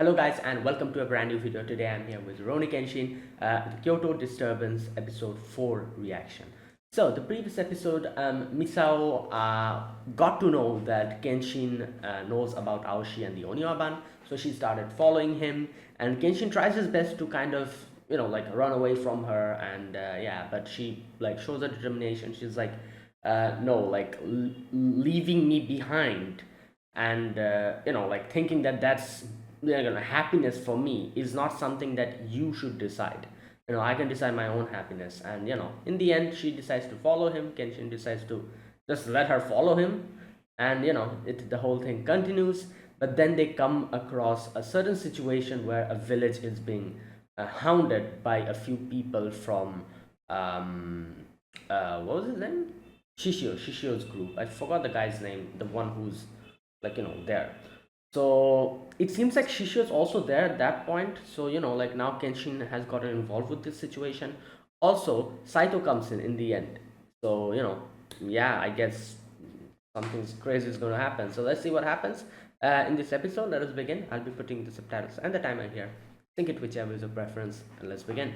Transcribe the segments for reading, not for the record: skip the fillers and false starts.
Hello guys and welcome to a brand new video. Today I'm here with Rurouni Kenshin, the Kyoto Disturbance episode 4 reaction. So the previous episode, Misao got to know that Kenshin knows about Aoshi and the Onyaban, so she started following him, and Kenshin tries his best to kind of, like run away from her, and yeah, but she like shows her determination. She's like, no, like leaving me behind, and like thinking that that's happiness for me is not something that you should decide. I can decide my own happiness, and in the end she decides to follow him. Kenshin decides to just let her follow him, and the whole thing continues. But then they come across a certain situation where a village is being hounded by a few people from um what was his name? Shishio's group. I forgot the guy's name, the one who's like there. So it seems like Shishio is also there at that point. So like now Kenshin has gotten involved with this situation. Also, Saito comes in the end. So yeah, I guess something crazy is going to happen. So let's see what happens in this episode. Let us begin. I'll be putting the subtitles and the timer here. Sync it whichever is your preference, and let's begin.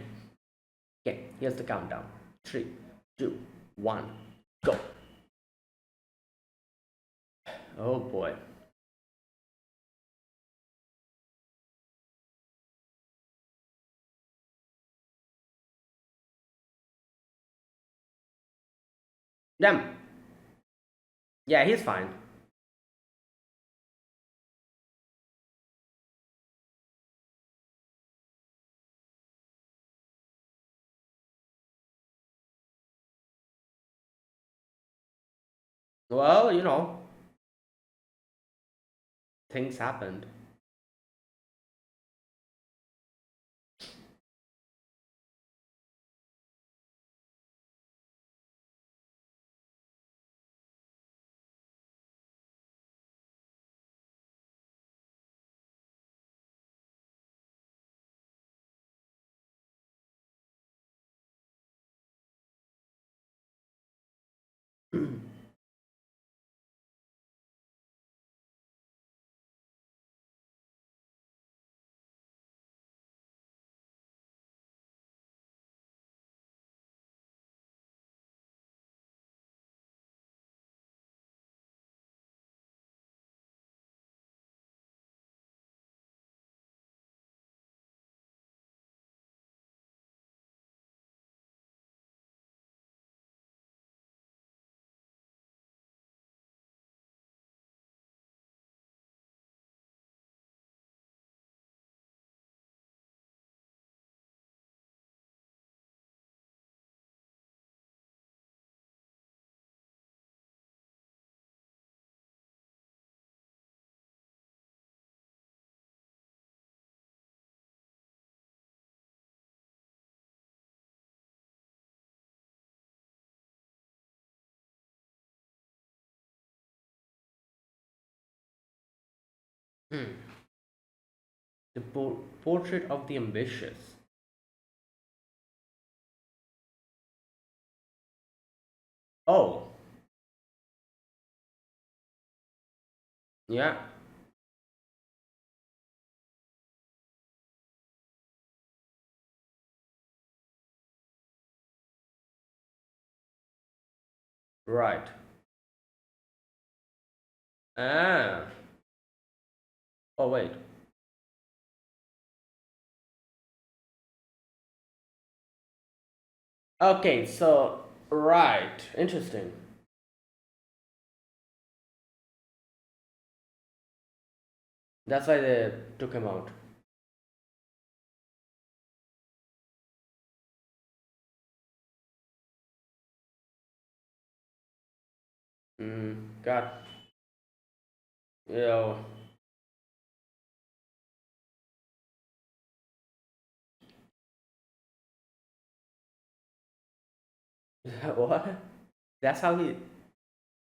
Okay, here's the countdown. 3, 2, 1, go. Oh boy. Damn. Yeah, he's fine. Well, things happened. Hmm. The portrait of the ambitious. Oh, yeah, right. Ah, oh wait. Okay, so right, interesting. That's why they took him out. God, yo, what? That's how he.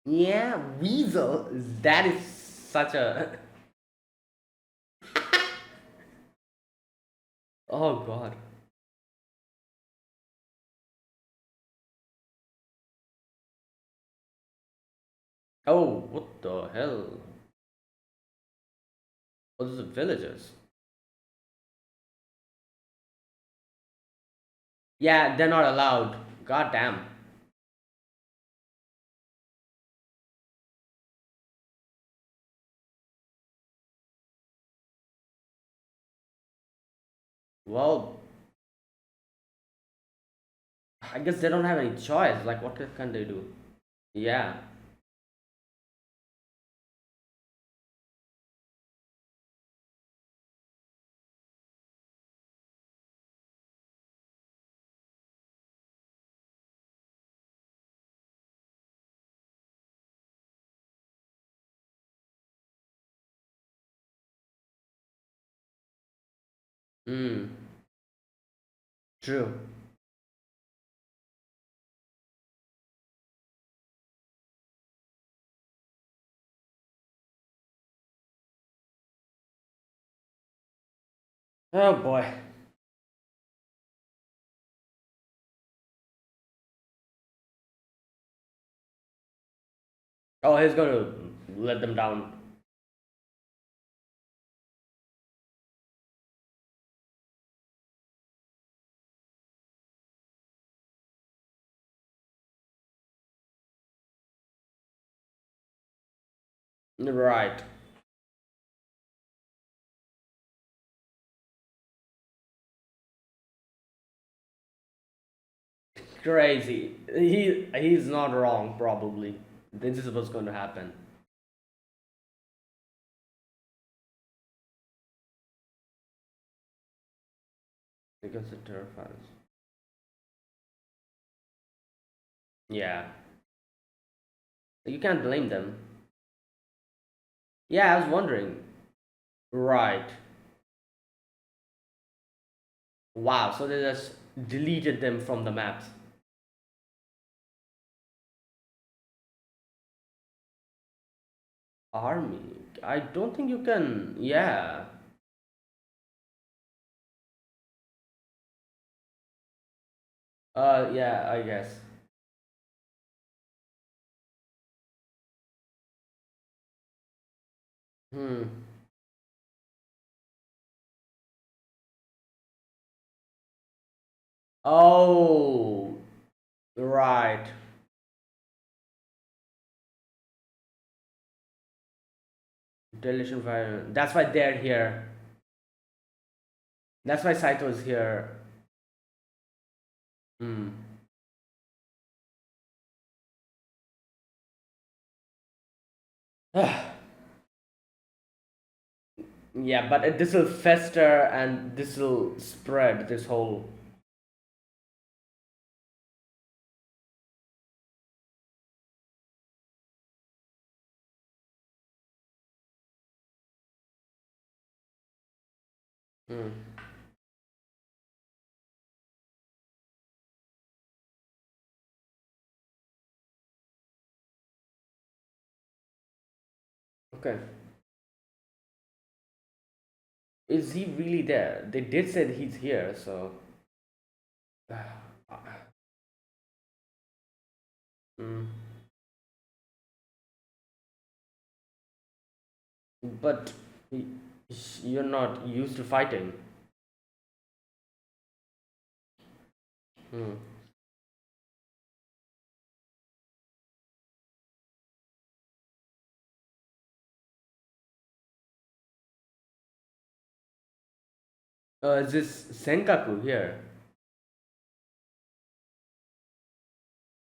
Yeah, Weasel. That is such a. Oh God. Oh, what the hell? Oh, those are villagers. Yeah, they're not allowed. God damn. Well, I guess they don't have any choice. Like, what can they do? Yeah. Hmm. True. Oh boy. Oh, he's gonna let them down. Right. Crazy. He's not wrong. Probably. This is what's going to happen. Because it terrifies. Yeah. You can't blame them. Yeah, I was wondering. Right. Wow. So they just deleted them from the maps. Army. I don't think you can. Yeah. Yeah. I guess. Hmm. Oh. Right. Deletion fire. That's why they're here. That's why Saito's here. Hmm. Yeah, but this will fester and this will spread. This whole. Hmm. Okay. Is he really there? They did say that he's here, so. Hmm. But y- you're not used to fighting. Hmm. Is this Senkaku here?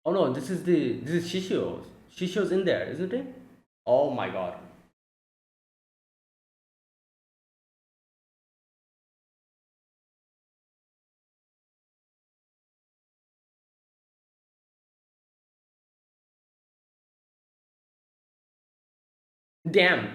Oh no, this is Shishio. Shishio's in there, isn't it? Oh my god. Damn.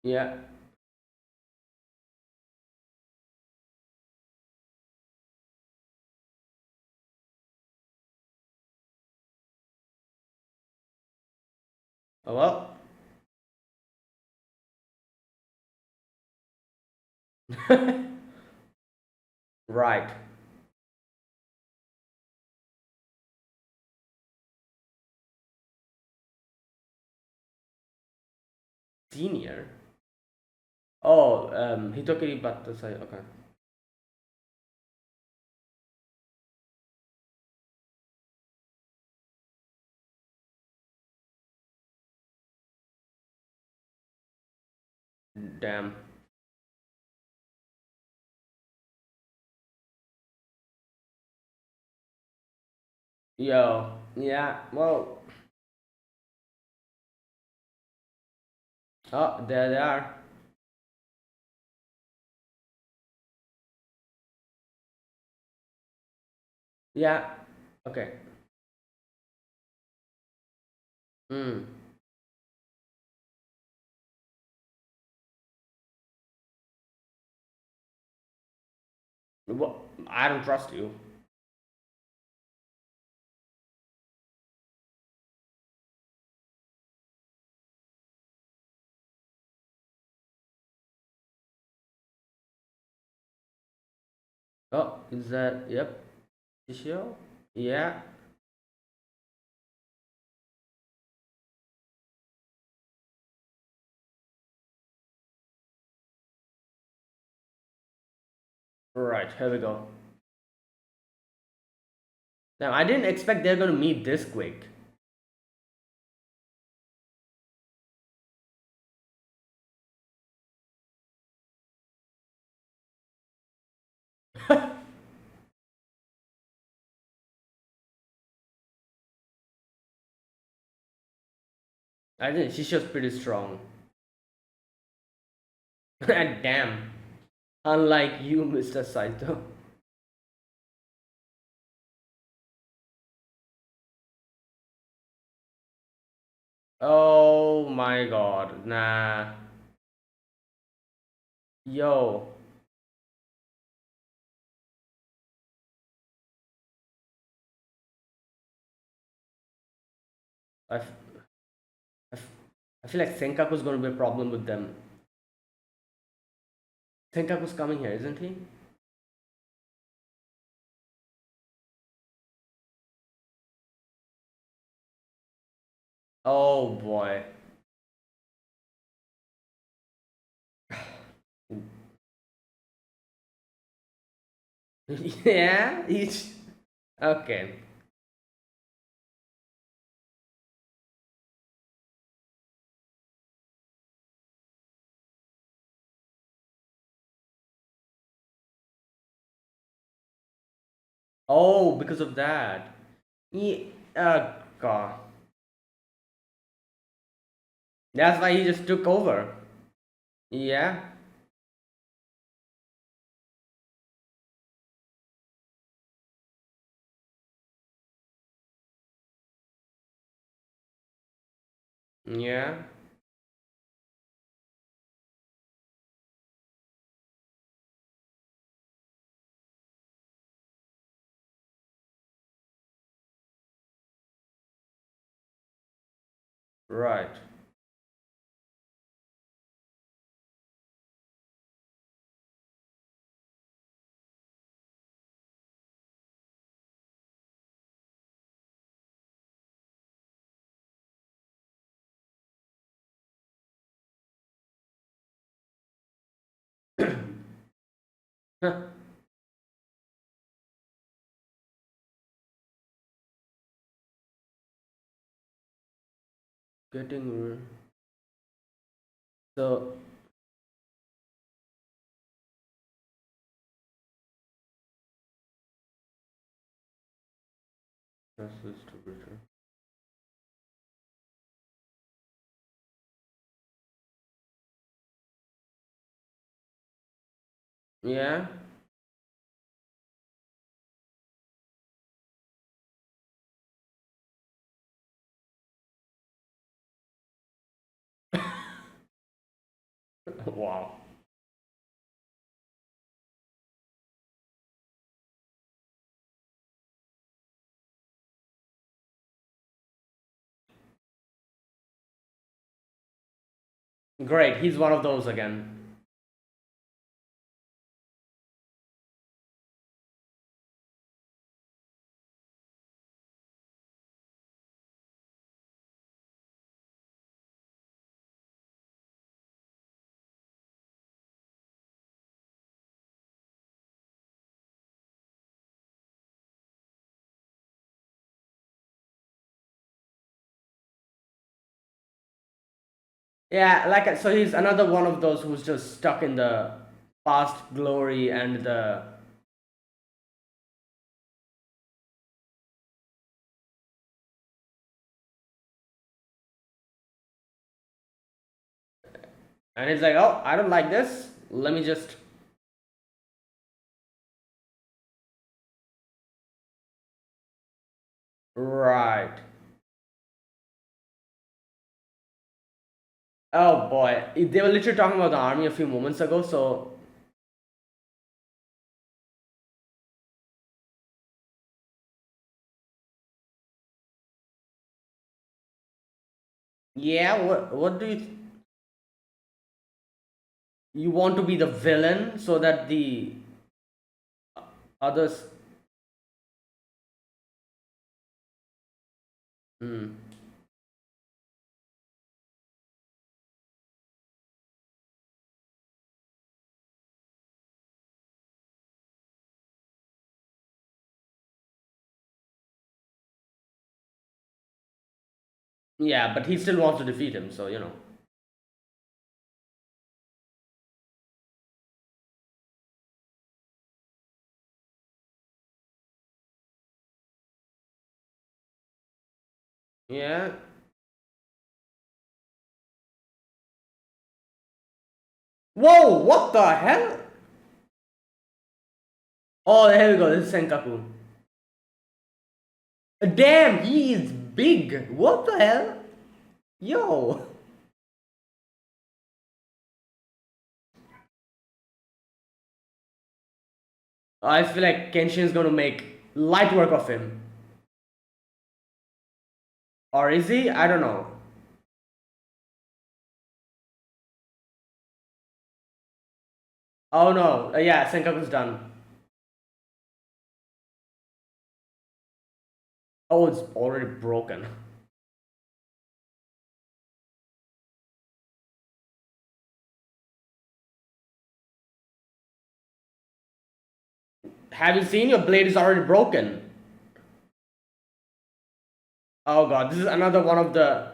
Yeah. Oh well. Right. Senior? Oh, Hitokiri Batasai. Okay. Damn. Yo. Yeah. Well. Oh, there they are. Yeah. Okay. Hmm. What? I don't trust you. Oh, is that? Yep. Ishio? Yeah. Right. Here we go. Now, I didn't expect they're gonna meet this quick. I think she's just pretty strong. And damn, unlike you, Mr. Saito. Oh my god, nah. Yo, I, f- I, f- I feel like Senkaku's gonna be a problem with them. Senkaku's coming here, isn't he? Oh boy. Yeah, he's okay. Oh, because of that. He, god. That's why he just took over. Yeah, yeah, right. Getting so that's distributor. Yeah. Wow. Great. He's one of those again. Yeah, like so he's another one of those who's just stuck in the past glory and the and he's like, oh, I don't like this. Let me just right. Oh boy, they were literally talking about the army a few moments ago. So yeah, what do you want to be the villain so that the others? Hmm. Yeah, but he still wants to defeat him. So you know. Yeah. Whoa! What the hell? Oh, here we go. This is Senkaku. Damn, he is big. What the hell? Yo. I feel like Kenshin is gonna make light work of him. Or is he? I don't know. Oh no. Yeah, Senkaku's done. Oh, it's already broken. Have you seen your blade is already broken? Oh god, this is another one of the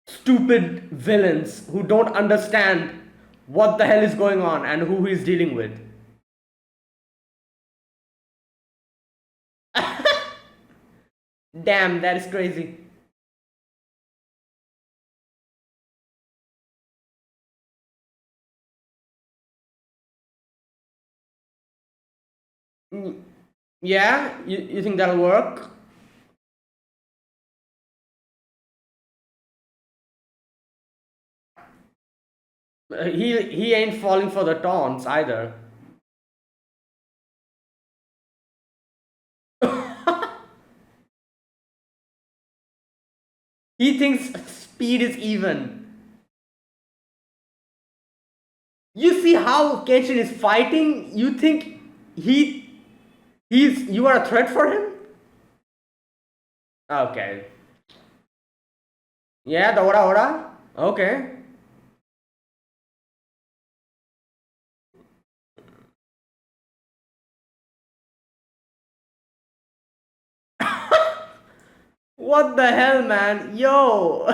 stupid villains who don't understand what the hell is going on and who he's dealing with. Damn, that is crazy. Mm, yeah, you think that'll work? He ain't falling for the taunts either. He thinks speed is even. You see how Kenshin is fighting? You think he's you are a threat for him? Okay. Yeah, the ora ora. Okay. What the hell, man? Yo,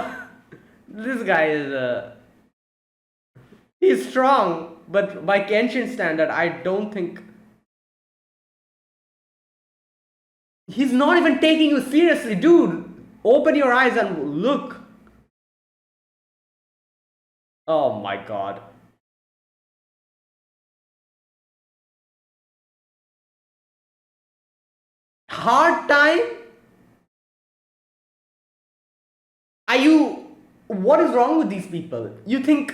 this guy is he's strong, but by Kenshin standard, I don't think he's not even taking you seriously, dude. Open your eyes and look. Oh my god. Hard time? Are you? What is wrong with these people? You think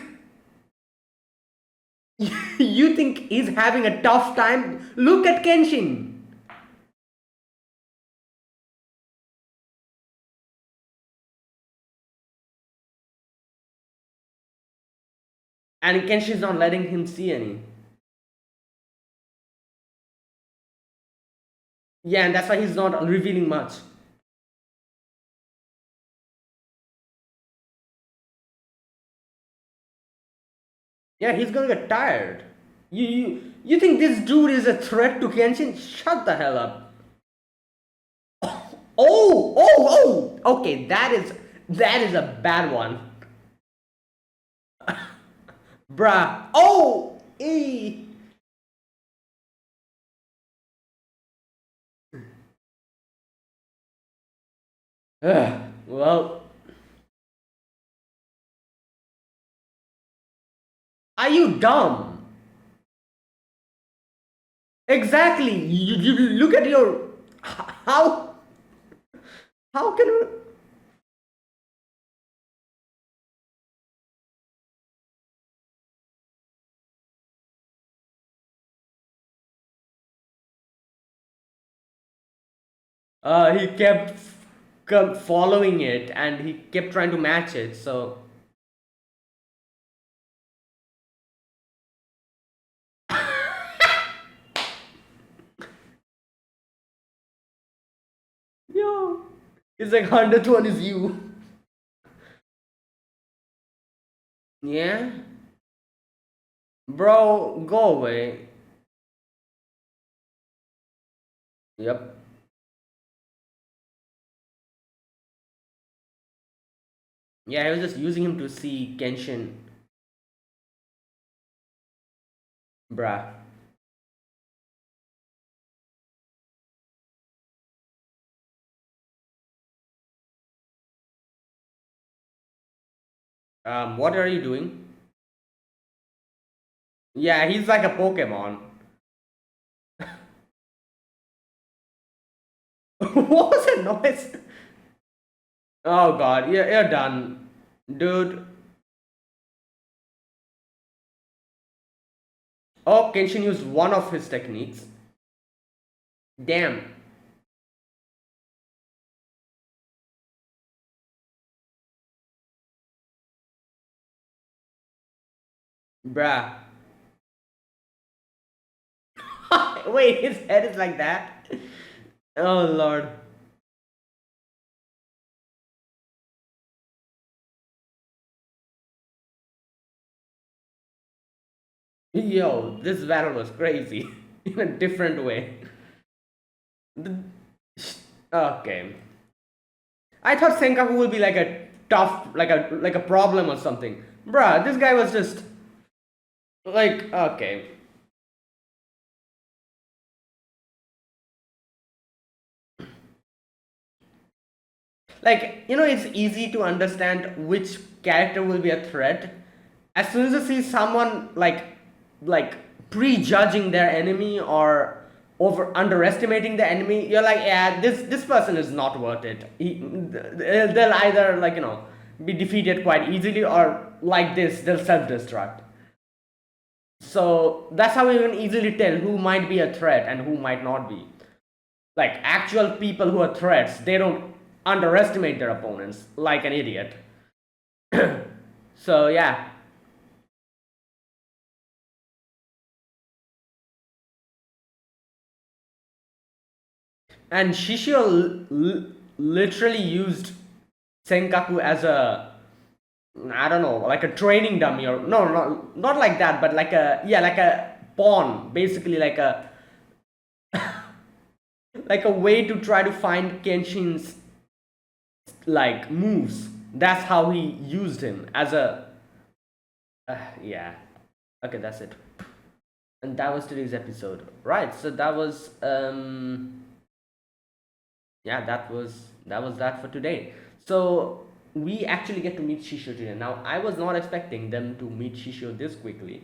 you think he's having a tough time? Look at Kenshin. And Kenshin's not letting him see any. Yeah, and that's why he's not revealing much. Yeah, he's gonna get tired. You think this dude is a threat to Kenshin? Shut the hell up. Oh, oh, oh! Okay, that is a bad one. Bruh. Oh! E. Well, are you dumb? Exactly. You look at your. How? How can you. He kept following it and he kept trying to match it. So, yo, it's like 100 is you. Yeah? Bro, go away. Yep. Yeah, I was just using him to see Kenshin. Bruh. What are you doing? Yeah, he's like a Pokemon. What was that noise? Oh god, you're done. Dude. Oh, Kenshin used one of his techniques. Damn. Bruh. Wait, his head is like that? Oh lord. Yo, this battle was crazy. In a different way. The- Okay. I thought Senkaku would be like a tough, like a problem or something. Bruh, this guy was just like okay. Like it's easy to understand which character will be a threat as soon as you see someone like prejudging their enemy or over underestimating the enemy. You're like, yeah, this person is not worth it. They'll either be defeated quite easily, or like this they'll self-destruct. So that's how we can easily tell who might be a threat and who might not be. Like actual people who are threats, they don't underestimate their opponents like an idiot. So yeah. And Shishio literally used Senkaku as a, I don't know, like a training dummy, or no, not like that, but like a, yeah, like a pawn, basically like a way to try to find Kenshin's like moves. That's how he used him as a, yeah. Okay, that's it. And that was today's episode. Right. So that was yeah, that was that for today. So we actually get to meet Shisho today. Now I was not expecting them to meet Shisho this quickly,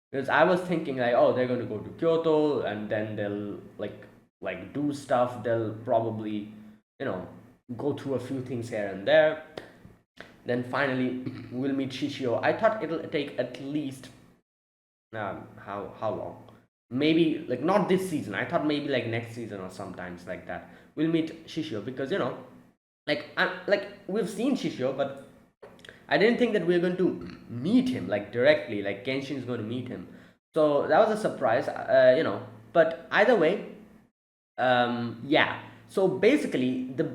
because I was thinking like, oh, they're going to go to Kyoto and then they'll like do stuff. They'll probably you know go through a few things here and there. Then finally we'll meet Shishio. I thought it'll take at least how long? Maybe like not this season. I thought maybe like next season or sometimes like that. We'll meet Shishio, because like we've seen Shishio, but I didn't think that we are going to meet him like directly. Like Kenshin is going to meet him, so that was a surprise. But either way, yeah. So basically, the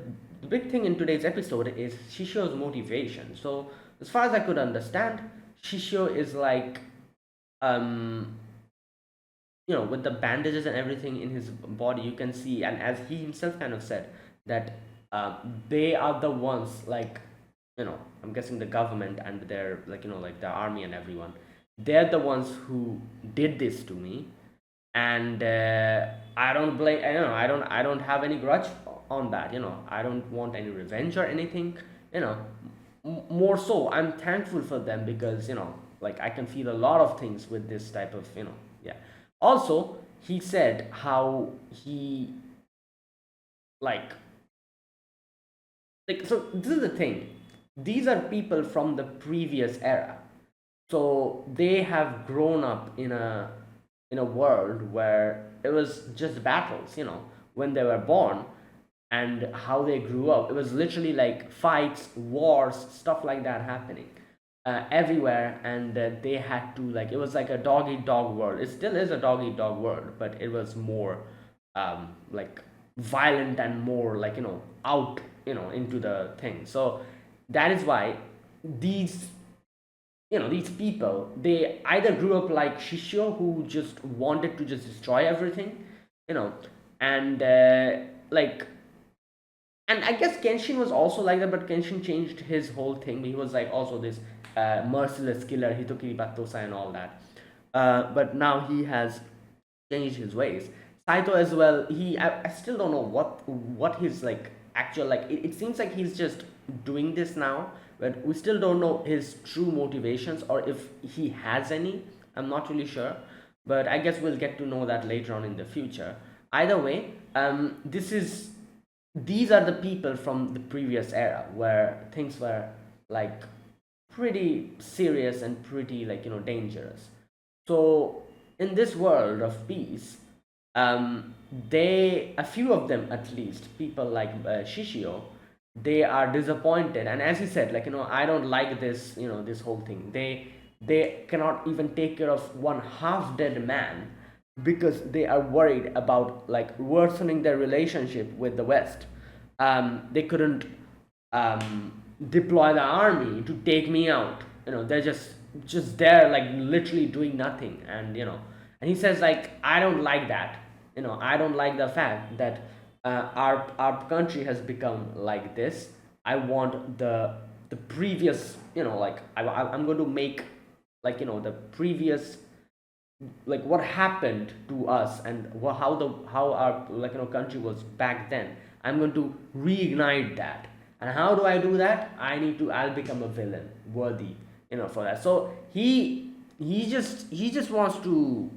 big thing in today's episode is Shishio's motivation. So as far as I could understand, Shishio is like um with the bandages and everything in his body, you can see, and as he himself kind of said, that they are the ones, like I'm guessing the government and their like the army and everyone, they're the ones who did this to me, and I don't blame. I don't know. I don't have any grudge on that. I don't want any revenge or anything. You know, more so, I'm thankful for them because like I can feel a lot of things with this type of yeah. Also, he said how he like so this is the thing. These are people from the previous era, so they have grown up in a world where it was just battles, when they were born, and how they grew up. It was literally like fights, wars, stuff like that happening everywhere, and they had to, like, it was like a dog eat dog world. It still is a dog eat dog world, but it was more like violent and more like out into the thing. So that is why these these people, they either grew up like Shishio, who just wanted to just destroy everything, you know and like, and I guess Kenshin was also like that, but Kenshin changed his whole thing. He was like also this merciless killer, Hitokiri Battosa and all that. But now he has changed his ways. Saito as well. I still don't know what his like actual, like. It seems like he's just doing this now, but we still don't know his true motivations or if he has any. I'm not really sure, but I guess we'll get to know that later on in the future. Either way, these are the people from the previous era where things were like pretty serious and pretty, like, dangerous. So in this world of peace, they, a few of them at least, people like Shishio, they are disappointed, and as he said, like, I don't like this, this whole thing. They cannot even take care of one half dead man because they are worried about like worsening their relationship with the West. They couldn't deploy the army to take me out. They're just there, like literally doing nothing, and he says, like, I don't like that. I don't like the fact that our country has become like this. I want the previous, like I'm going to make, like, the previous, like what happened to us and how our, like, country was back then. I'm going to reignite that. And how do I do that? I'll become a villain worthy, for that. So he just wants to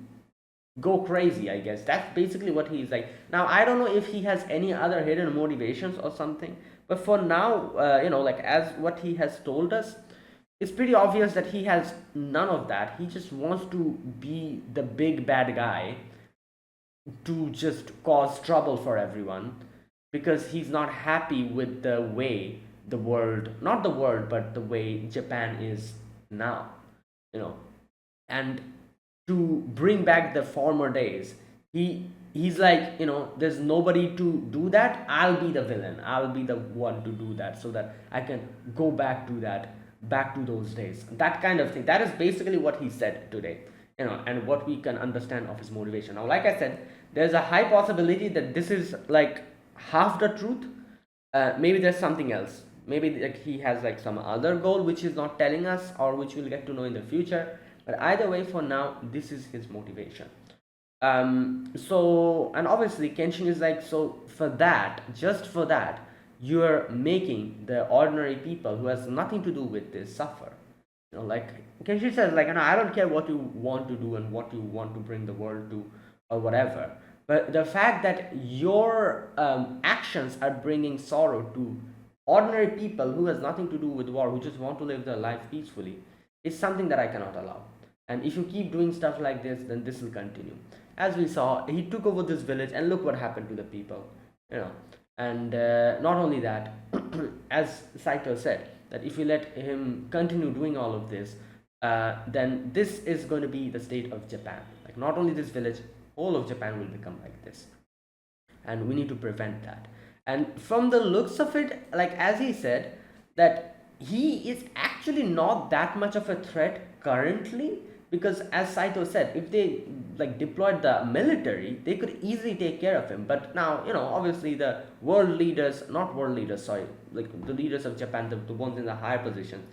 go crazy, I guess. That's basically what he's like. Now I don't know if he has any other hidden motivations or something, but for now, like, as what he has told us, it's pretty obvious that he has none of that. He just wants to be the big bad guy to just cause trouble for everyone because he's not happy with the way the world, not the world, but the way Japan is now, you know. And to bring back the former days, he's like, there's nobody to do that. I'll be the villain. I'll be the one to do that so that I can go back to that, back to those days. That kind of thing. That is basically what he said today, and what we can understand of his motivation. Now, like I said, there's a high possibility that this is like half the truth. Maybe there's something else. Maybe like he has like some other goal which he's not telling us, or which we'll get to know in the future. But either way, for now, this is his motivation. So, and obviously Kenshin is like, so for that, just for that, you're making the ordinary people who has nothing to do with this suffer. Like Kenshin says, like, I don't care what you want to do and what you want to bring the world to, or whatever, but the fact that your actions are bringing sorrow to ordinary people who has nothing to do with war, who just want to live their life peacefully, is something that I cannot allow. And if you keep doing stuff like this, then this will continue. As we saw, he took over this village, and look what happened to the people. And not only that, as Saito said, that if we let him continue doing all of this, then this is going to be the state of Japan. Like, not only this village, whole of Japan will become like this, and we need to prevent that. And from the looks of it, like as he said, that he is actually not that much of a threat currently, because as Saito said, if they like deployed the military, they could easily take care of him. But now, obviously the world leaders, not world leaders, sorry, like the leaders of Japan, the ones in the higher positions,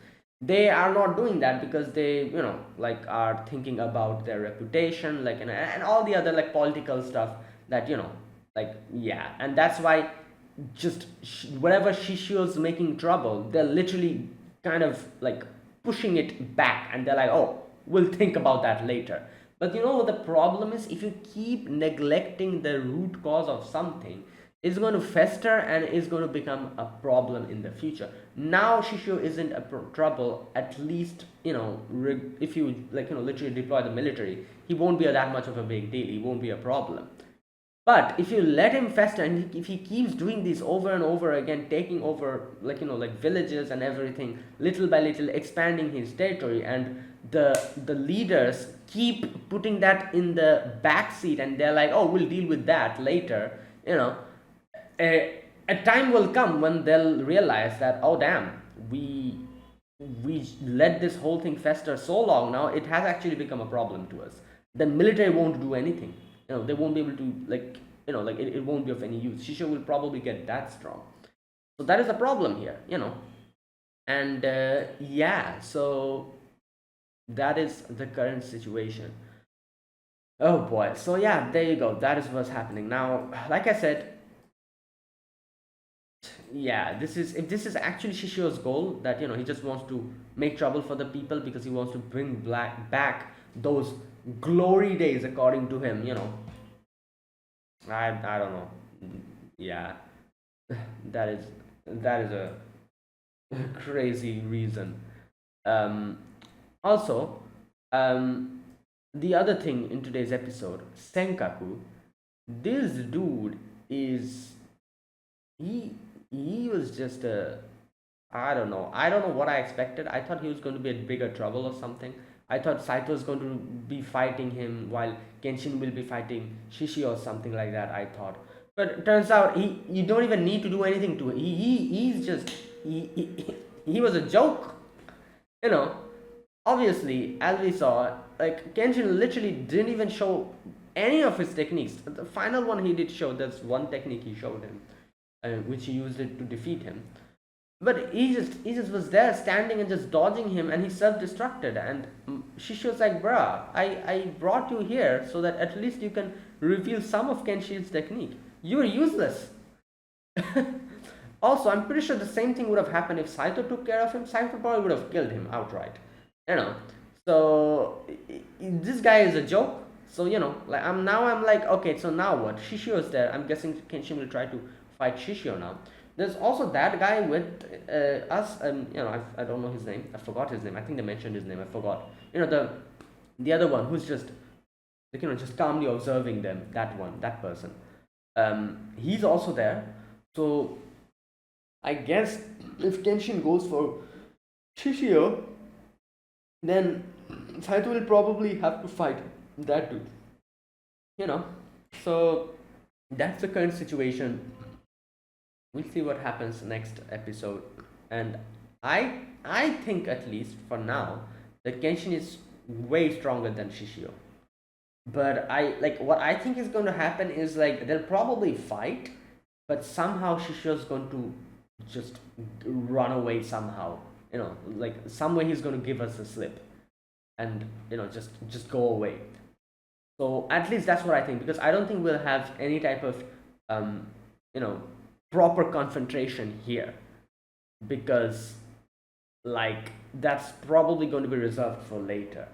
they are not doing that because they, like, are thinking about their reputation, like, and all the other, like, political stuff that, like, yeah. And that's why, just whenever Shishio's making trouble, they're literally kind of like pushing it back, and they're like, oh, we'll think about that later. But you know what the problem is? If you keep neglecting the root cause of something, it's going to fester and is going to become a problem in the future. Now Shishio isn't a trouble. At least, if you, like, literally deploy the military, he won't be that much of a big deal. He won't be a problem. But if you let him fester, and if he keeps doing this over and over again, taking over, like, like, villages and everything, little by little, expanding his territory, and the leaders keep putting that in the back seat, and they're like, oh, we'll deal with that later, you know, a time will come when they'll realize that, oh damn, we let this whole thing fester so long now, it has actually become a problem to us. The military won't do anything. They won't be able to, like, like, it won't be of any use. Shisho will probably get that strong. So that is the problem here, and yeah, so that is the current situation. Oh boy. So yeah, there you go. That is what's happening now. Like I said, yeah, this is, if this is actually Shishio's goal, that, he just wants to make trouble for the people because he wants to bring back those glory days, according to him. I don't know. Yeah, that is a crazy reason. Um, Also, the other thing in today's episode, Senkaku, this dude is, he he was just a, I don't know what I expected. I thought he was going to be in bigger trouble or something. I thought Saito was going to be fighting him while Kenshin will be fighting Shishi or something like that. I thought, but it turns out he you don't even need to do anything to it. He's just he was a joke, you know. Obviously, as we saw, like, Kenshin literally didn't even show any of his techniques. The final one he did show, that's one technique he showed him, which he used it to defeat him. But he just was there standing and just dodging him, and he self-destructed. And Shishu was like, bruh, I brought you here so that at least you can reveal some of Kenshin's technique. You were useless. Also, I'm pretty sure the same thing would have happened if Saito took care of him. Saito probably would have killed him outright. You know. So this guy is a joke. So, like, I'm like, okay, so now what? Shishio is there. I'm guessing Kenshin will try to fight Shishio now. There's also that guy with us. I don't know his name. I forgot his name. I think they mentioned his name. I forgot. The other one who's just, like, just calmly observing them. That one, that person. He's also there. So I guess if Kenshin goes for Shishio, then Saito will probably have to fight that dude. You know. So that's the current situation. We'll see what happens next episode. And I think, at least for now, that Kenshin is way stronger than Shishio. But what I think is going to happen is, like, they'll probably fight, but somehow Shishio's going to just run away somehow. Like, some way he's going to give us a slip, and just go away. So at least that's what I think, because I don't think we'll have any type of you know proper confrontation here, because, like, that's probably going to be reserved for later.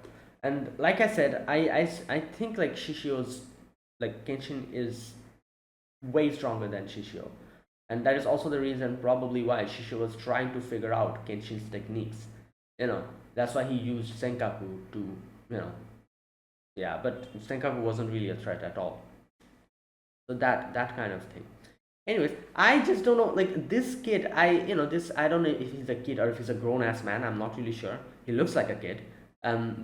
And like I said, I think, like, Shishio's, like, Kenshin is way stronger than Shishio, and that is also the reason probably why Shishio was trying to figure out Kenshin's techniques. That's why he used Senkaku to, yeah, but Senkaku wasn't really a threat at all. So that kind of thing. Anyways, I just don't know, like, this kid, I don't know if he's a kid or if he's a grown ass man. I'm not really sure. He looks like a kid.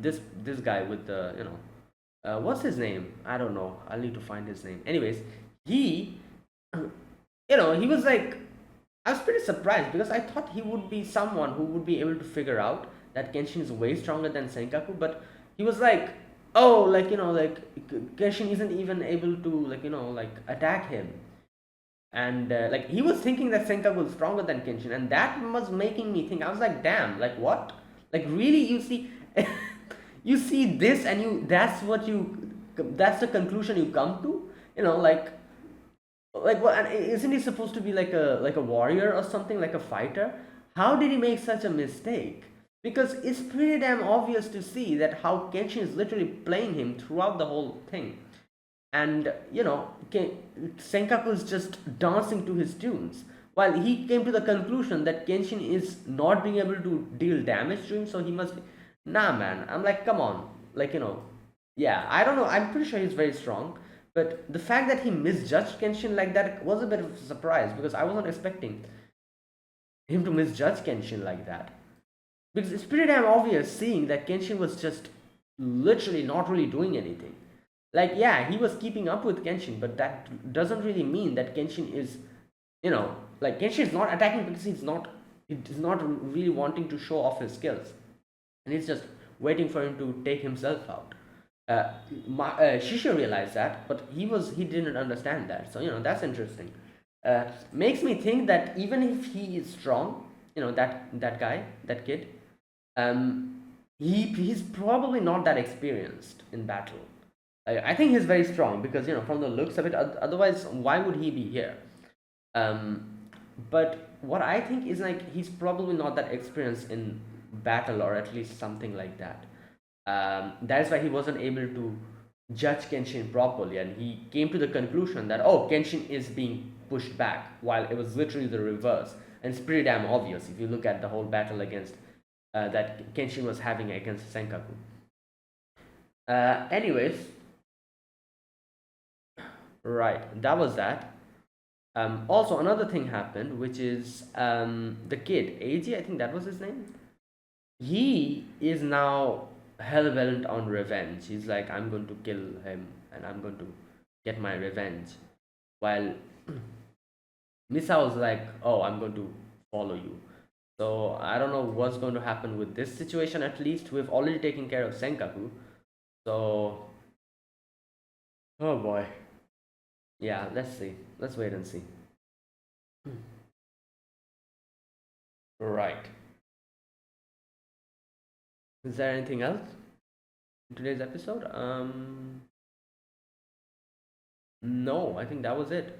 This guy with the, what's his name? I don't know. I'll need to find his name. Anyways, he he was like, I was pretty surprised, because I thought he would be someone who would be able to figure out that Kenshin is way stronger than Senkaku. But he was like, oh, like, like, Kenshin isn't even able to, like, like, attack him. And like, he was thinking that Senkaku was stronger than Kenshin, and that was making me think. I was like, damn, like, what? Like really, you see, you see this, and that's the conclusion you come to. Like what? And isn't he supposed to be like a warrior or something, like a fighter? How did he make such a mistake? Because it's pretty damn obvious to see that how Kenshin is literally playing him throughout the whole thing. And Senkaku is just dancing to his tunes, while he came to the conclusion that Kenshin is not being able to deal damage to him, so he must be. Nah, man. I'm like, come on. Yeah, I don't know. I'm pretty sure he's very strong, but the fact that he misjudged Kenshin like that was a bit of a surprise, because I wasn't expecting him to misjudge Kenshin like that. Because it's pretty damn obvious seeing that Kenshin was just literally not really doing anything. Like, yeah, he was keeping up with Kenshin, but that doesn't really mean that Kenshin is, like Kenshin is not attacking because he's not really wanting to show off his skills, and he's just waiting for him to take himself out. Shisha realized that, but he didn't understand that. So that's interesting. Makes me think that even if he is strong, that guy, that kid, um, he's probably not that experienced in battle. I think he's very strong because from the looks of it. Otherwise, why would he be here? Um, but what I think is like he's probably not that experienced in battle, or at least something like that. That's why he wasn't able to judge Kenshin properly, and he came to the conclusion that, oh, Kenshin is being pushed back, while it was literally the reverse. And it's pretty damn obvious if you look at the whole battle against that Kenshin was having against Senkaku. Anyways, right, that was that. Also, another thing happened, which is the kid, Eiji, I think that was his name. He is now hell bent on revenge. He's like, I'm going to kill him and I'm going to get my revenge. While Misao's like, oh, I'm going to follow you. So I don't know what's going to happen with this situation. At least we've already taken care of Senkaku. So, oh boy. Yeah, let's see. Let's wait and see. Right. Is there anything else in today's episode? No, I think that was it.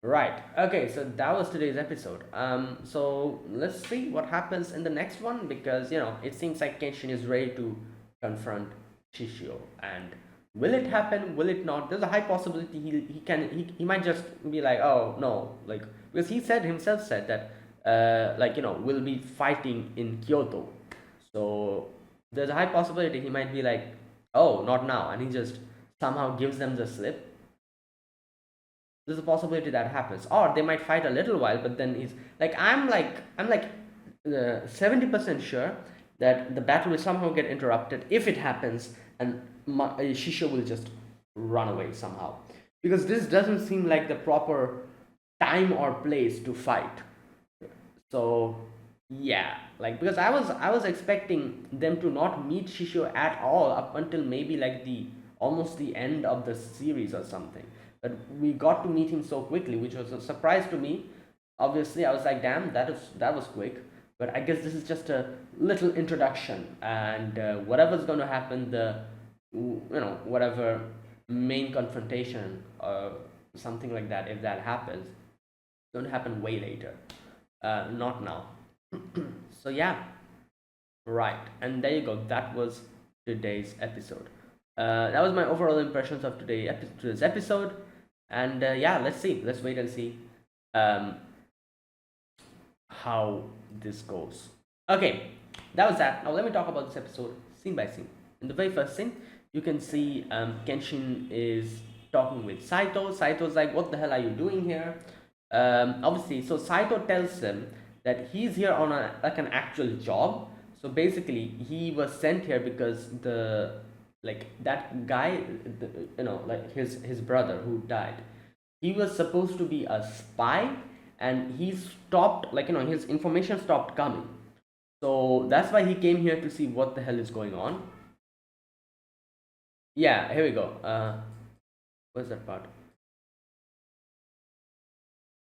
Right. Okay, so that was today's episode. So let's see what happens in the next one, because it seems like Kenshin is ready to confront Shishio, and will it happen? Will it not? There's a high possibility he might just be like, oh no, like, because he said himself said that we'll be fighting in Kyoto, so there's a high possibility he might be like, oh, not now, and he just somehow gives them the slip. There's a possibility that happens, or they might fight a little while, but then he's like, I'm like 70% sure that the battle will somehow get interrupted if it happens, and Shisho will just run away somehow, because this doesn't seem like the proper time or place to fight. So yeah, like, because I was expecting them to not meet Shisho at all up until maybe like the almost the end of the series or something. But we got to meet him so quickly, which was a surprise to me. Obviously, I was like, damn, that was quick. But I guess this is just a little introduction, and whatever's going to happen, whatever main confrontation or something like that, if that happens, it's going to happen way later, not now. So yeah, right, and there you go. That was today's episode. That was my overall impressions of today's episode, and yeah, let's see. Let's wait and see um, how this goes. Okay, that was that. Now let me talk about this episode scene by scene. In the very first scene, you can see Kenshin is talking with Saito. Saito's like, "What the hell are you doing here?" Obviously, so Saito tells him that he's here on like an actual job. So basically, he was sent here because that guy, like his brother who died, he was supposed to be a spy, and he stopped, his information stopped coming. So that's why he came here to see what the hell is going on. Yeah, here we go. What's that part?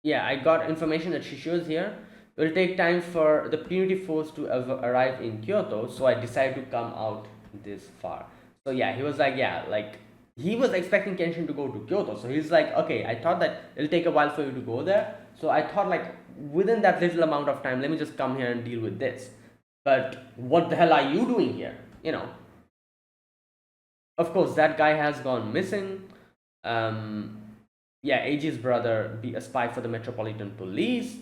Yeah, I got information that Shishio is here. it will take time for the punitive force to arrive in Kyoto, so I decided to come out this far. So yeah, he was like, yeah, like he was expecting Kenshin to go to Kyoto, so he's like, okay, I thought that it'll take a while for you to go there, so I thought like within that little amount of time, let me just come here and deal with this. But what the hell are you doing here? You know, of course, that guy has gone missing. Um, yeah, Eiji's brother be a spy for the Metropolitan Police.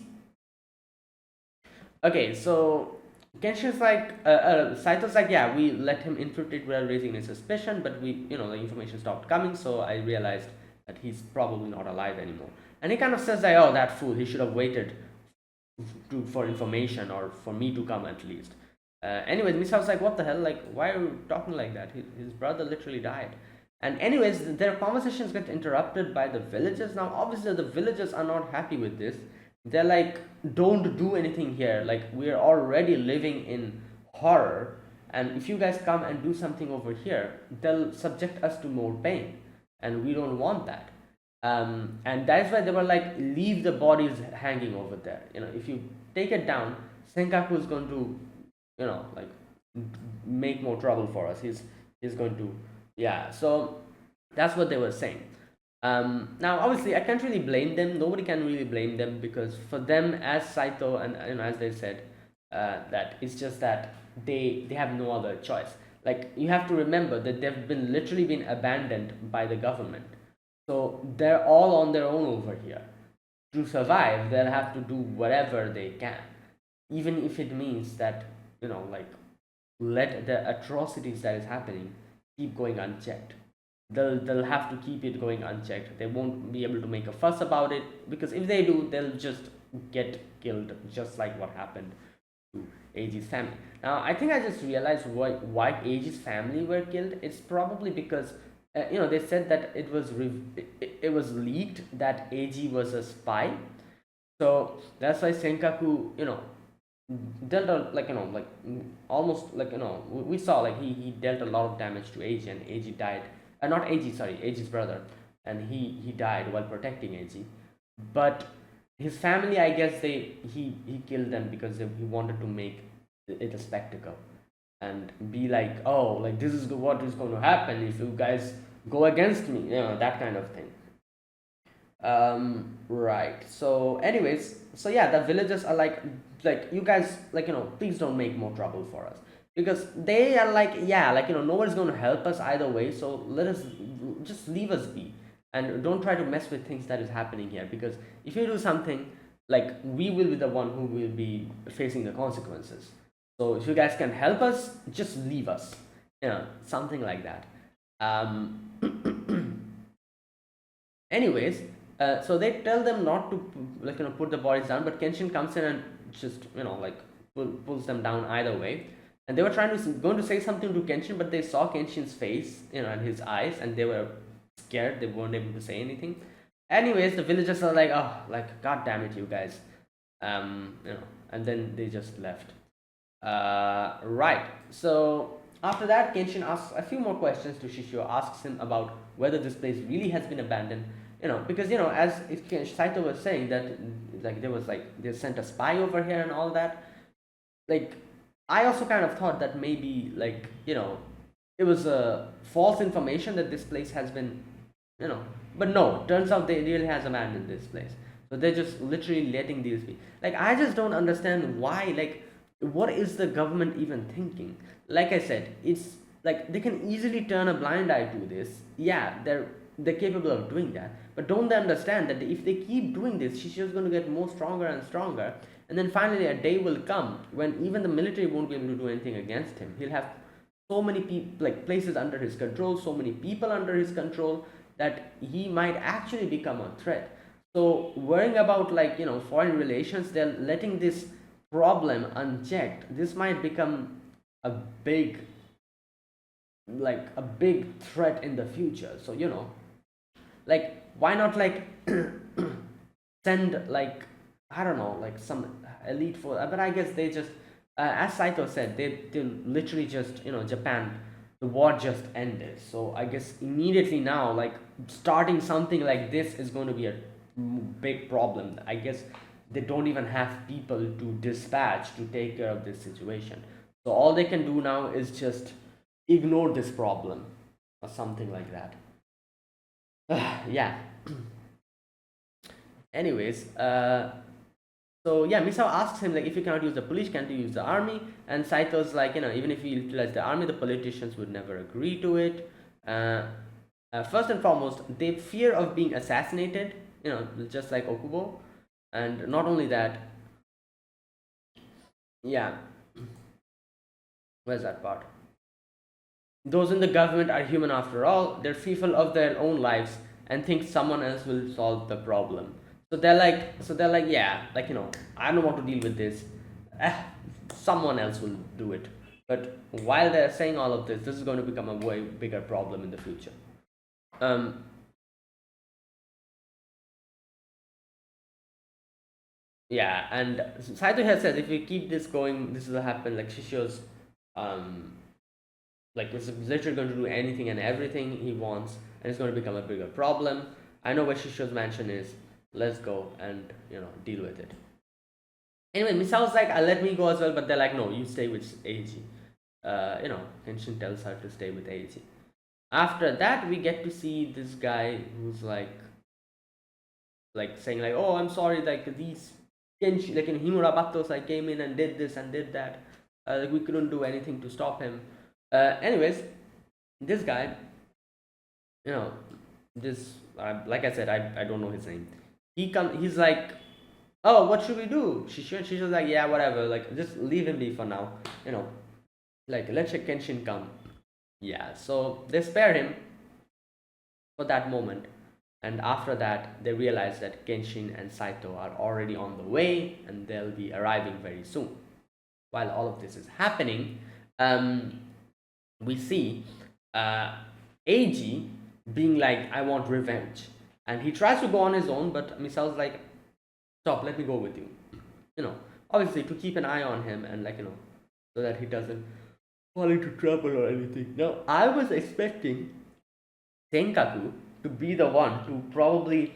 Okay, so Genshin's like, Saito's like, yeah, we let him infiltrate without raising any suspicion, but the information stopped coming, so I realized that he's probably not alive anymore. And he kind of says that, oh, that fool, he should have waited for information or for me to come at least. Anyways, Misao's like, what the hell? Like, why are you talking like that? His brother literally died. And anyways, their conversations get interrupted by the villagers. Now, obviously, the villagers are not happy with this. They're like, don't do anything here. Like, we're already living in horror. And if you guys come and do something over here, they'll subject us to more pain. And we don't want that. And that's why they were like, leave the bodies hanging over there. If you take it down, Senkaku is going to, like make more trouble for us. He's going to, yeah. So that's what they were saying. Now, obviously, I can't really blame them. Nobody can really blame them because for them, as Saito and as they said, that it's just that they have no other choice. Like you have to remember that they've been literally been abandoned by the government, so they're all on their own over here. To survive, they'll have to do whatever they can, even if it means that like let the atrocities that is happening keep going unchecked. They'll have to keep it going unchecked. They won't be able to make a fuss about it because if they do, they'll just get killed, just like what happened to Eiji's family. Now, I think I just realized why Eiji's family were killed. It's probably because they said that it was leaked that Eiji was a spy, so that's why Senkaku dealt like almost we saw like he dealt a lot of damage to Eiji, and Eiji died. Not Eiji, sorry, Eiji's brother, and he died while protecting Eiji. But his family, I guess he killed them because he wanted to make it a spectacle and be like, oh, like this is what is going to happen if you guys go against me, that kind of thing. Right. So, anyways, so yeah, the villagers are like you guys, like please don't make more trouble for us because they are like, yeah, like nobody's going to help us either way. So let us just leave us be and don't try to mess with things that is happening here because if you do something, like we will be the one who will be facing the consequences. So if you guys can help us, just leave us, something like that. Anyways, so they tell them not to put the bodies down, but Kenshin comes in and just like pulls them down either way. And they were going to say something to Kenshin, but they saw Kenshin's face, and his eyes, and they were scared. They weren't able to say anything. Anyways, the villagers are like, oh, like god damn it, you guys, and then they just left. Right. So after that, Kenshin asks a few more questions to Shishio. Asks him about whether this place really has been abandoned. Because as Saito was saying that like there was like they sent a spy over here and all that. Like I also kind of thought that maybe like it was a false information that this place has been but no, turns out they really has abandoned this place. So they're just literally letting these be. Like I just don't understand why. Like what is the government even thinking? Like I said, it's like they can easily turn a blind eye to this. Yeah, they're capable of doing that, but don't they understand that if they keep doing this, she's just going to get more stronger and stronger, and then finally a day will come when even the military won't be able to do anything against him. He'll have so many people, like places under his control, so many people under his control, that he might actually become a threat. So worrying about like foreign relations, they're letting this problem unchecked. This might become a big threat in the future. So like why not like send like I don't know like some elite force, but I guess they just as Saito said, they literally just Japan, the war just ended, so I guess immediately now like starting something like this is going to be a big problem. I guess they don't even have people to dispatch to take care of this situation. So all they can do now is just ignore this problem or something like that. Yeah. Anyways, so yeah, Misao asks him like, if you cannot use the police, can't you use the army? And Saito's like, even if you utilize the army, the politicians would never agree to it. Uh, First and foremost, they fear of being assassinated, just like Okubo. And not only that, yeah, where's that part? Those in the government are human after all. They're fearful of their own lives and think someone else will solve the problem. So they're like, yeah, I don't want to deal with this. Eh, Someone else will do it. But while they're saying all of this is going to become a way bigger problem in the future. Um, yeah, and Saito has said if we keep this going, this will happen. Like Shishio's, um, like is literally going to do anything and everything he wants, and it's going to become a bigger problem. I know where Shishio's mansion is. Let's go and deal with it. Anyway, Misao's like, let me go as well, but they're like, no, you stay with Eiji. Kenshin tells her to stay with Eiji. After that, we get to see this guy who's like saying like, oh, I'm sorry, like these Kenshin, like in Himura Batos, I came in and did this and did that. Like we couldn't do anything to stop him. Anyways, this guy, you know, this like I said, I don't know his name. He's like, oh, what should we do? She's like, yeah, whatever. Like just leave him be for now. You know, like let Kenshin come. Yeah. So they spare him for that moment. And after that, they realize that Kenshin and Saito are already on the way and they'll be arriving very soon. While all of this is happening, um, we see uh, Eiji being like, I want revenge. And he tries to go on his own, but Misao's like, stop, let me go with you. You know, obviously to keep an eye on him and so that he doesn't fall into trouble or anything. Now, I was expecting Kenkaku to be the one to probably,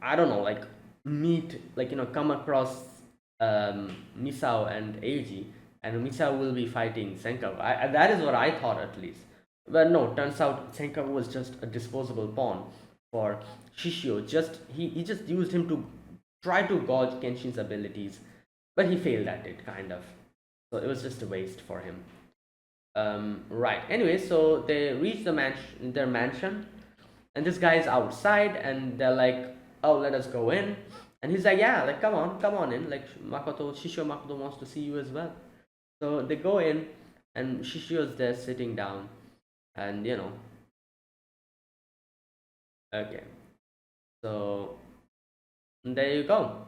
I don't know, like meet, come across Misao and Eiji, and Misao will be fighting Senkaku. That is what I thought at least. But no, turns out Senkaku was just a disposable pawn for Shishio. He just used him to try to gauge Kenshin's abilities, but he failed at it, kind of. So it was just a waste for him. Right. Anyway, so they reach their mansion, and this guy is outside, and they're like, "Oh, let us go in." And he's like, "Yeah, like come on in. Like Shishio Makoto wants to see you as well." So they go in, and Shishio's there sitting down, and okay. So there you go.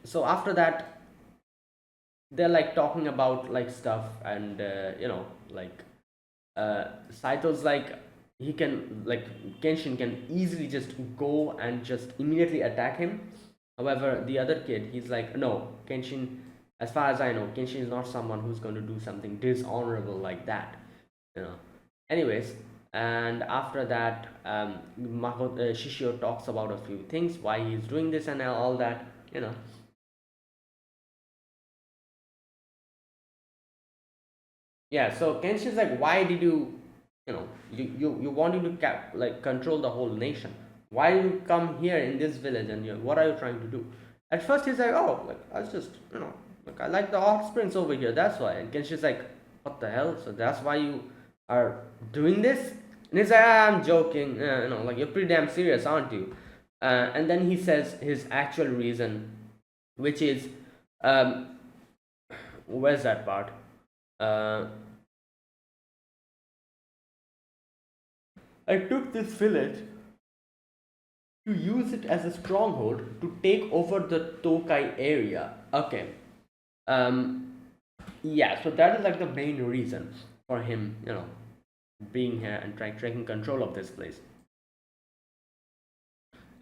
So after that, they're like talking about like stuff, and Saito's like, he can like Kenshin can easily just go and just immediately attack him. However, the other kid, he's like, no, Kenshin. As far as I know, Kenshin is not someone who's going to do something dishonorable like that. You know. Anyways, and after that, Shishio talks about a few things, why he's doing this and all that. You know. Yeah, so Kenshin's like, why did you wanted to control the whole nation? Why did you come here in this village and what are you trying to do? At first he's like, oh, like I was just, like I like the hot springs over here, that's why. And Kenshin's like, what the hell? So that's why you are doing this? And he's like, I'm joking, like you're pretty damn serious, aren't you? And then he says his actual reason, which is, um, where's that part? Uh, I took this village to use it as a stronghold to take over the Tokai area. Okay. Um, yeah, so that is like the main reason for him, being here and taking control of this place.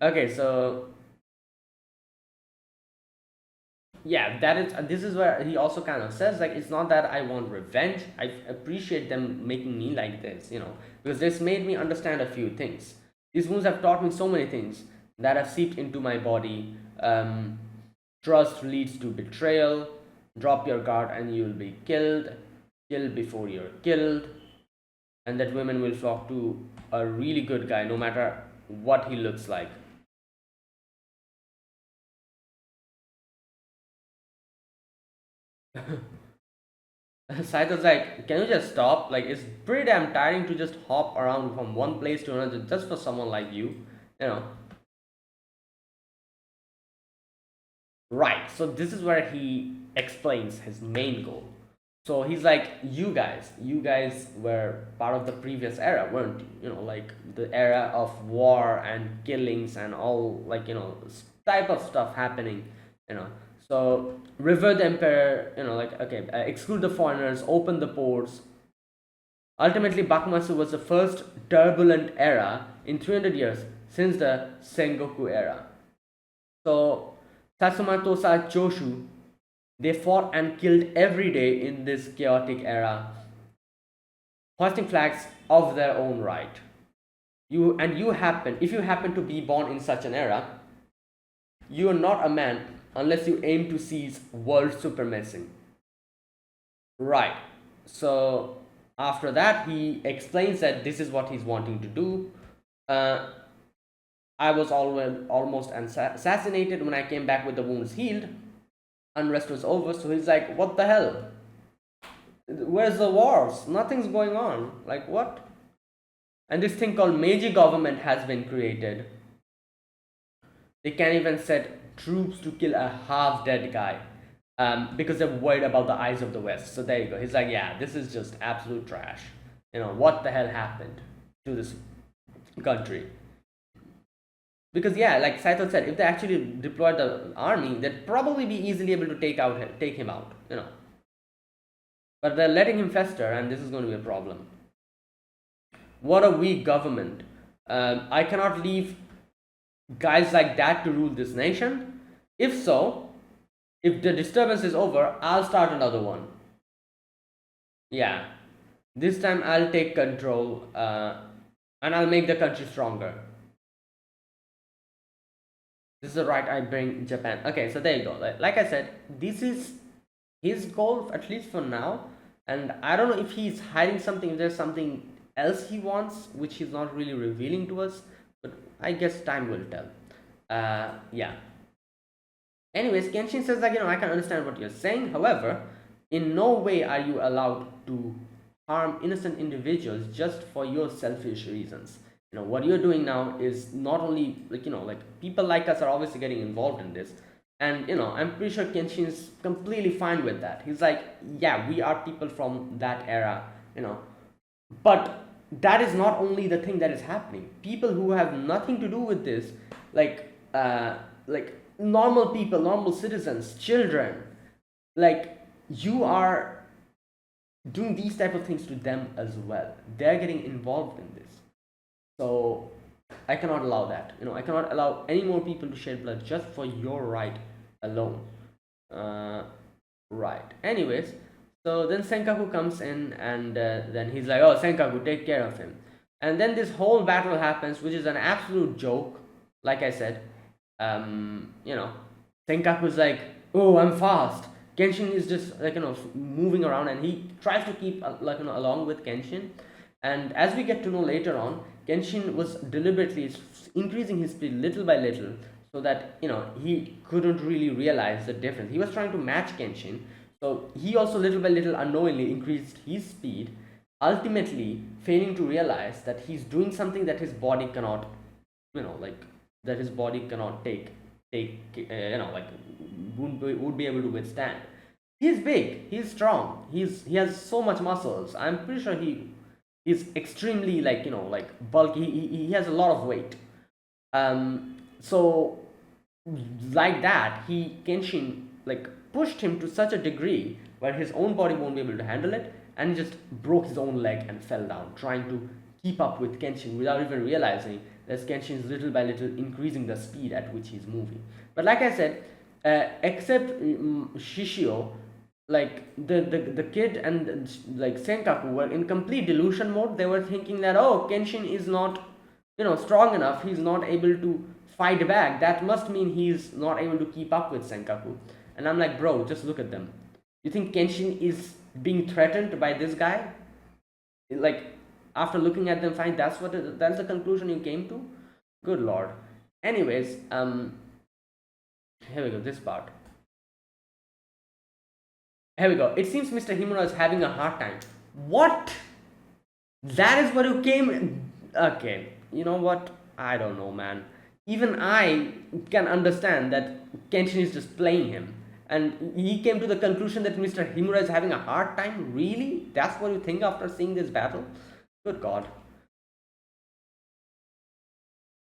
Okay, so yeah, this is where he also kind of says like, it's not that I want revenge, I appreciate them making me like this, because this made me understand a few things. These moves have taught me so many things that have seeped into my body, um, trust leads to betrayal, drop your guard and you'll be killed, kill before you're killed, and that women will flock to a really good guy no matter what he looks like. Saito's like, can you just stop? Like, it's pretty damn tiring to just hop around from one place to another just for someone like you. You know, right. So this is where he explains his main goal. So he's like, you guys were part of the previous era, weren't you? You know, like the era of war and killings and all, like, type of stuff happening, you know. So revere the emperor, like, okay, exclude the foreigners, open the ports. Ultimately, Bakumatsu was the first turbulent era in 300 years since the Sengoku era. So Satsuma Tosa Choshu, they fought and killed every day in this chaotic era, hoisting flags of their own right. If you happen to be born in such an era, you are not a man unless you aim to seize world supremacy. Right. So after that, he explains that this is what he's wanting to do. Uh, I was almost assassinated. When I came back with the wounds healed, unrest was over. So he's like, what the hell? Where's the wars? Nothing's going on. Like, what? And this thing called Meiji government has been created. They can't even set troops to kill a half dead guy, because they're worried about the eyes of the West. So there you go. He's like, yeah, this is just absolute trash. What the hell happened to this country? Because yeah, like Saito said, if they actually deployed the army, they'd probably be easily able to take him out. But they're letting him fester, and this is going to be a problem. What a weak government. I cannot leave guys like that to rule this nation. If so, if the disturbance is over, I'll start another one. Yeah, this time I'll take control, and I'll make the country stronger. This is the right I bring Japan. Okay, so there you go. Like I said, this is his goal, at least for now. And I don't know if he's hiding something, if there's something else he wants, which he's not really revealing to us. But I guess time will tell. Yeah. Anyways, Kenshin says like, I can understand what you're saying. However, in no way are you allowed to harm innocent individuals just for your selfish reasons. What you're doing now is not only like people like us are obviously getting involved in this, and I'm pretty sure Kenshin's completely fine with that. He's like, yeah, we are people from that era, but that is not only the thing that is happening. People who have nothing to do with this, like normal people, normal citizens, children, like, you are doing these type of things to them as well. They're getting involved in this. So I cannot allow that. I cannot allow any more people to shed blood just for your right alone. Right. Anyways, so then Senkaku comes in, and then he's like, oh, Senkaku, take care of him. And then this whole battle happens, which is an absolute joke. Like I said, Senkaku's like, oh, I'm fast. Kenshin is just like, moving around, and he tries to keep along with Kenshin. And as we get to know later on, Kenshin was deliberately increasing his speed little by little, so that he couldn't really realize the difference. He was trying to match Kenshin, so he also little by little unknowingly increased his speed, ultimately failing to realize that he's doing something that his body cannot, that his body cannot take, like would be able to withstand. He's big, he's strong, he has so much muscles. I'm pretty sure he's extremely bulky. He has a lot of weight. So like that, Kenshin pushed him to such a degree where his own body won't be able to handle it, and he just broke his own leg and fell down, trying to keep up with Kenshin without even realizing that Kenshin is little by little increasing the speed at which he's moving. But like I said, except Shishio, the kid and Senkaku were in complete delusion mode. They were thinking that, oh, Kenshin is not strong enough, he's not able to fight back, that must mean he's not able to keep up with Senkaku. And I'm like, bro, just look at them. You think Kenshin is being threatened by this guy? Like, after looking at them, fine, that's the conclusion you came to? Good lord. Anyways, here we go, this part. Here we go. It seems Mr. Himura is having a hard time. What? That is what you came. Okay, you know what? I don't know, man. Even I can understand that Kenshin is just playing him. And he came to the conclusion that Mr. Himura is having a hard time? Really? That's what you think after seeing this battle? Good god.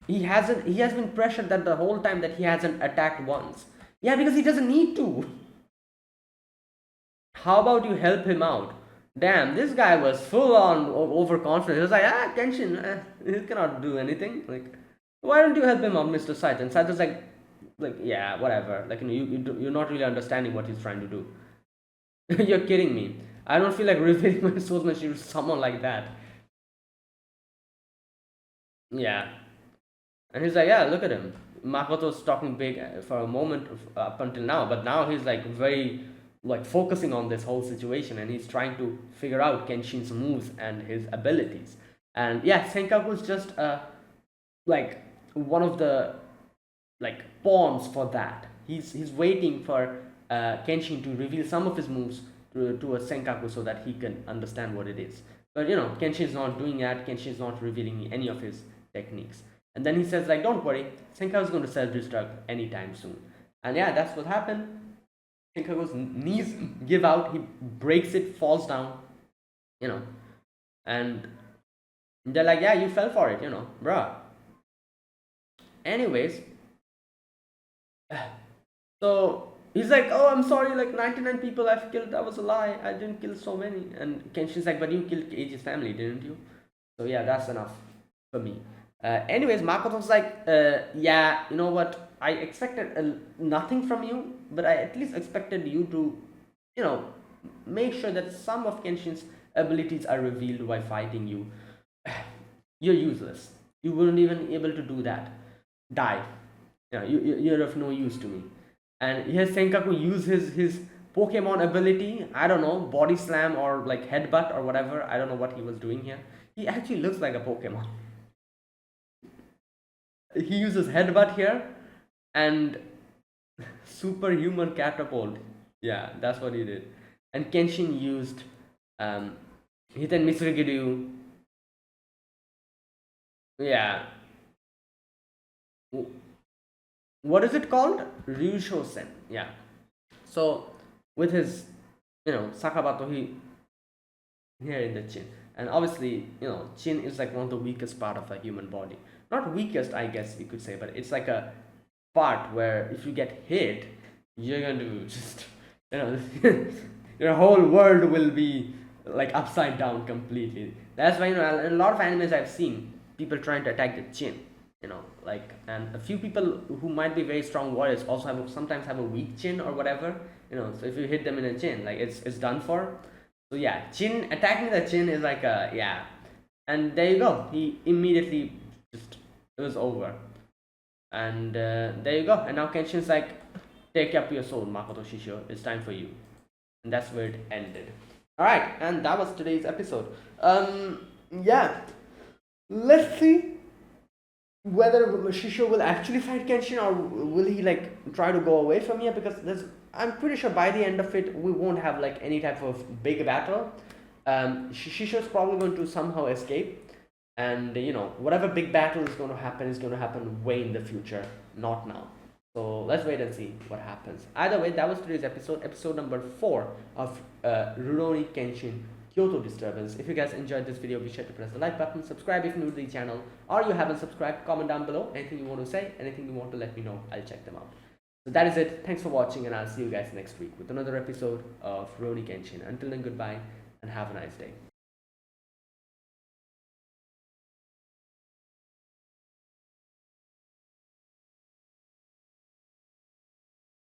He has been pressured that the whole time that he hasn't attacked once. Yeah, because he doesn't need to. How about you help him out? Damn, this guy was full on overconfident. He was like, Kenshin, he cannot do anything. Like, why don't you help him out, Mr. Saito? And Saito's like, yeah, whatever. Like, you're not really understanding what he's trying to do. You're kidding me. I don't feel like revealing my swordsmanship to someone like that. Yeah. And he's like, yeah, look at him. Makoto's talking big for a moment up until now, but now he's like very like focusing on this whole situation, and he's trying to figure out Kenshin's moves and his abilities. And yeah, Senkaku is just like one of the like pawns for that. He's waiting for Kenshin to reveal some of his moves to a Senkaku so that he can understand what it is. But you know, Kenshin's not doing that. Kenshin's not revealing any of his techniques. And then he says like, don't worry, Senkaku's going to self-destruct anytime soon. And yeah, that's what happened. Kenkaku's knees give out, he breaks it, falls down, you know, and they're like, yeah, you fell for it, you know, bruh. Anyways, so he's like, oh, I'm sorry, like 99 people I've killed, that was a lie, I didn't kill so many. And Kenshin's like, but you killed Eiji's family, didn't you? So yeah, that's enough for me. Anyways, Makoto's like, yeah, you know what, I expected nothing from you, but I at least expected you to, you know, make sure that some of Kenshin's abilities are revealed while fighting you. You're useless. You wouldn't even be able to do that. Die. You know, you're of no use to me. And here's Senkaku use his Pokemon ability. I don't know, body slam or like headbutt or whatever. I don't know what he was doing here. He actually looks like a Pokemon. He uses headbutt here and superhuman catapult. Yeah, that's what he did. And Kenshin used Hiten Mitsurigiryu. Yeah. What is it called? Ryushosen. Yeah. So with his, you know, Sakabato, he here in the chin. And obviously, you know, chin is like one of the weakest part of a human body. Not weakest, I guess you could say, but it's like a part where if you get hit, you're going to just, you know, your whole world will be like upside down completely. That's why, you know, in a lot of animes I've seen people trying to attack the chin, you know, like, and a few people who might be very strong warriors also sometimes have a weak chin or whatever, you know. So if you hit them in a chin, like it's done for. So yeah, chin, attacking the chin is like a, yeah, and there you go. He immediately just, it was over. And there you go. And now Kenshin's like, take up your soul, Makoto Shisho. It's time for you. And that's where it ended. Alright, and that was today's episode. Yeah. Let's see whether Shisho will actually fight Kenshin or will he like try to go away from here, because I'm pretty sure by the end of it we won't have like any type of big battle. Shisho's probably going to somehow escape. And you know, whatever big battle is going to happen way in the future, not now. So let's wait and see what happens. Either way, that was today's episode number 4 of Rurouni Kenshin Kyoto Disturbance. If you guys enjoyed this video, be sure to press the like button, subscribe if you're new to the channel, or you haven't subscribed. Comment down below anything you want to say, anything you want to let me know. I'll check them out. So that is it. Thanks for watching, and I'll see you guys next week with another episode of Rurouni Kenshin. Until then, goodbye and have a nice day.